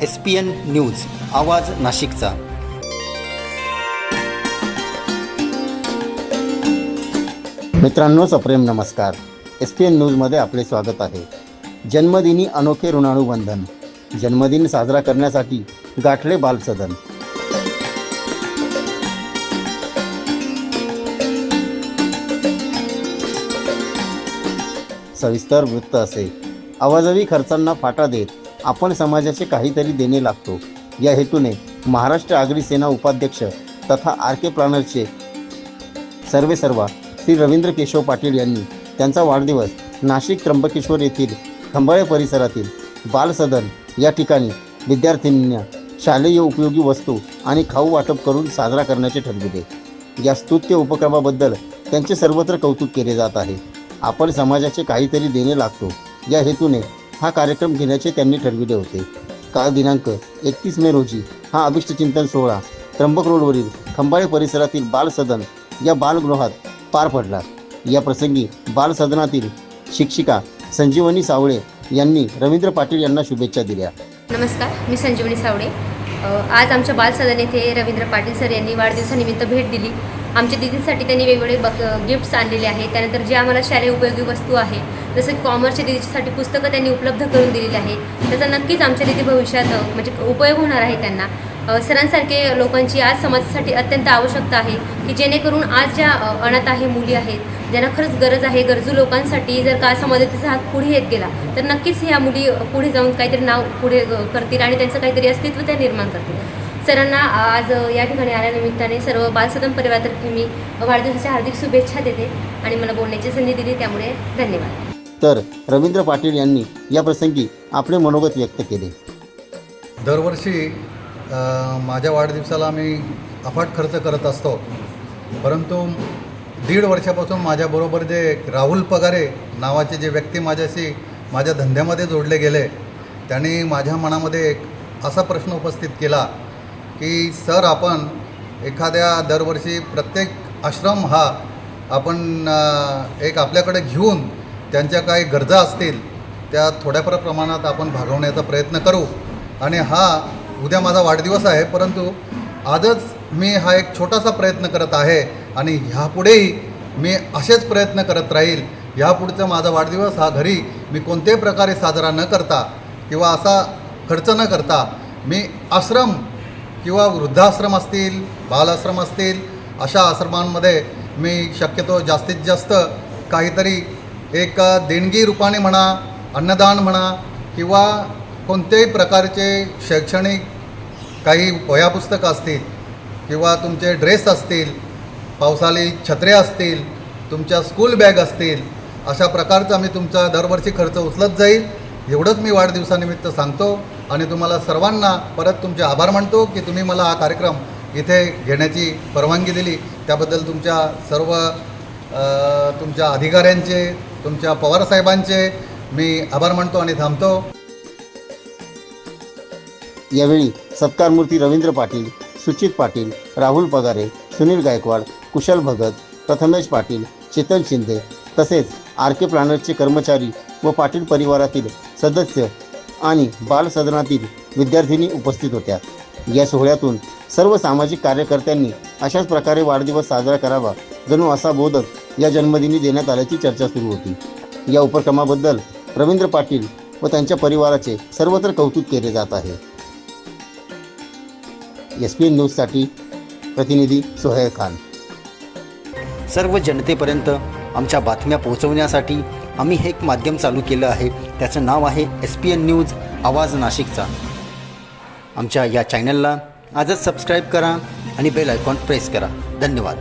SPN news आवाज नाशिकचा। मित्रांनो, सप्रेम नमस्कार। SPN न्यूजमध्ये आपले स्वागत आहे। जन्मदिनी अनोखे ऋणानुबंधन, जन्मदिन साजरा करण्यासाठी गाठले बालसदन। सविस्तर वृत्त असे। आवाजवी खर्चांना फाटा देत आपण समाजाचे काहीतरी देणे लागतो या हेतूने महाराष्ट्र आगरी सेना उपाध्यक्ष तथा RK प्लॅनरचे सर्वेसर्वा श्री रवींद्र केशव पाटील यांनी त्यांचा वाढदिवस नाशिक त्र्यंबकेश्वर येथील खंबाळे परिसरातील बालसदन या ठिकाणी विद्यार्थ्यांना शालेय उपयोगी वस्तू आणि खाऊ वाटप करून साजरा करण्याचे ठरविले। या स्तुत्य उपक्रमाबद्दल त्यांचे सर्वत्र कौतुक केले जात आहे। आपण समाजाचे काहीतरी देणे लागतो या हेतूने हा कार्यक्रम घेण्याचे त्यांनी ठरविले होते। काल दिनांक 31 मे रोजी हा अभिष्टचिंतन सोहळा त्र्यंबक रोडवरील खंबाळे परिसरातील बालसदन या बालगृहात पार पडला। या प्रसंगी बालसदनातील शिक्षिका संजीवनी सावळे यांनी रवींद्र पाटील यांना शुभेच्छा दिल्या। नमस्कार, मी संजीवनी सावळे। आज आमच्या बालसदन येथे रवींद्र पाटील सर यांनी वाढदिवसानिमित्त भेट दिली। आमच्या दीदींसाठी त्यांनी वेगवेगळे गिफ्ट्स आणलेले आहे। त्यानंतर जे आम्हाला शालेय उपयोगी वस्तू आहे, जसं की कॉमर्सच्या दीदीसाठी पुस्तकं त्यांनी उपलब्ध करून दिलेली आहे। त्याचा नक्कीच आमच्या दीदी भविष्यात म्हणजे उपयोग होणार आहे त्यांना। सरांसारखे लोकांची आज समाजासाठी अत्यंत आवश्यकता आहे की जेणेकरून आज ज्या अनाथ आहे मुली आहेत, ज्यांना खरंच गरज आहे, गरजू लोकांसाठी जर का असा मदतीचा हात पुढे येत गेला तर नक्कीच ह्या मुली पुढे जाऊन काहीतरी नाव पुढे करतील आणि त्यांचं काहीतरी अस्तित्व त्या निर्माण करतील। सरांना आज या ठिकाणी आल्यानिमित्ताने सर्व बालसदन परिवारातर्फे मी वाढदिवसाच्या हार्दिक शुभेच्छा देते आणि मला बोलण्याची संधी दिली त्यामुळे धन्यवाद। तर रवींद्र पाटील यांनी या प्रसंगी आपले मनोगत व्यक्त केले। दरवर्षी माझ्या वाढदिवसाला मी अफाट खर्च करत असतो, परंतु 1.5 वर्षापासून माझ्याबरोबर जे राहुल पगारे नावाचे जे व्यक्ती माझ्या धंद्यामध्ये जोडले गेले, त्यांनी माझ्या मनामध्ये एक असा प्रश्न उपस्थित केला की सर, आपण एखाद्या दरवर्षी प्रत्येक आश्रम हा आपण एक आपल्याकडे घेऊन त्यांच्या काही गरजा असतील त्या थोड्याफार प्रमाणात आपण भागवण्याचा प्रयत्न करू। आणि हा उद्या माझा वाढदिवस आहे, परंतु आजच मी हा एक छोटासा प्रयत्न करत आहे आणि ह्यापुढेही मी असेच प्रयत्न करत राहील। ह्यापुढचा माझा वाढदिवस हा घरी मी कोणत्याही प्रकारे साजरा न करता किंवा असा खर्च न करता मी आश्रम किंवा वृद्धाश्रम असतील, बालआश्रम असतील, अशा आश्रमांमध्ये मी शक्यतो जास्तीत जास्त काहीतरी एक देणगी रूपाने म्हणा, अन्नदान म्हणा किंवा कोणत्याही प्रकारचे शैक्षणिक काही वह्यापुस्तकं असतील किंवा तुमचे ड्रेस असतील, पावसाळी छत्र्या असतील, तुमच्या स्कूल बॅग असतील, अशा प्रकारचा मी तुमचा दरवर्षी खर्च उचलत जाईल। एवढंच मी वाढदिवसानिमित्त सांगतो आणि तुम्हाला सर्वांना परत तुमचे आभार मानतो की तुम्ही मला हा कार्यक्रम इथे घेण्याची परवानगी दिली। त्याबद्दल तुमच्या सर्व तुमच्या अधिकाऱ्यांचे, तुमच्या पवारसाहेबांचे मी आभार मानतो आणि थांबतो। यावेळी सत्कारमूर्ती रवींद्र पाटील, सुचित पाटील, राहुल पगारे, सुनील गायकवाड, कुशल भगत, प्रथमेश पाटील, चेतन शिंदे तसेच RK प्लॅनरचे कर्मचारी व पाटील परिवारातील सदस्य आणि बालसदनातील विद्यार्थिनी उपस्थित होत्या। या सोहळ्यातून सर्व सामाजिक कार्यकर्त्यांनी अशाच प्रकारे वाढदिवस साजरा करावा जणू असा बोधक या जन्मदिनी देण्यात आल्याची चर्चा सुरू होती। या उपक्रमाबद्दल रवींद्र पाटील व त्यांच्या परिवाराचे सर्वत्र कौतुक केले जात आहे। SPN न्यूजसाठी प्रतिनिधी सोहेल खान। सर्व जनतेपर्यंत आमच्या बातम्या पोहोचवण्यासाठी आम्ही हे एक माध्यम चालू केलं आहे, त्याचं नाव आहे SPN न्यूज आवाज नाशिकचा। आमच्या या चॅनलला आजच सबस्क्राईब करा आणि बेल आयकॉन प्रेस करा। धन्यवाद।